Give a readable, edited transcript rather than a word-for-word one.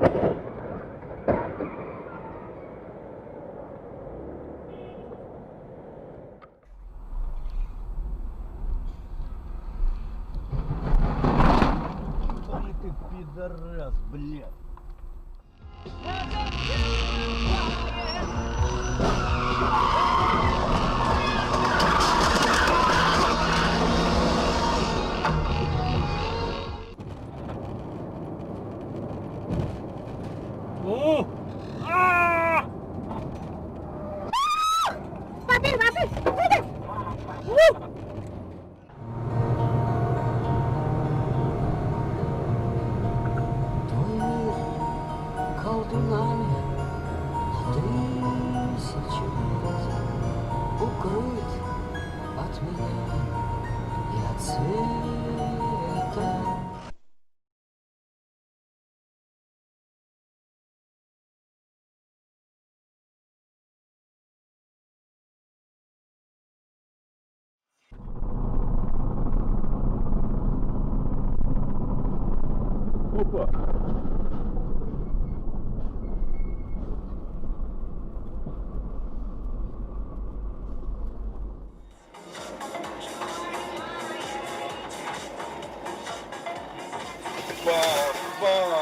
Ой, ты пидорас, блядь. О! А! Папір, папір! Твой мир колдунами на 1000 лет укроет от меня и от света. Опа! Па-па!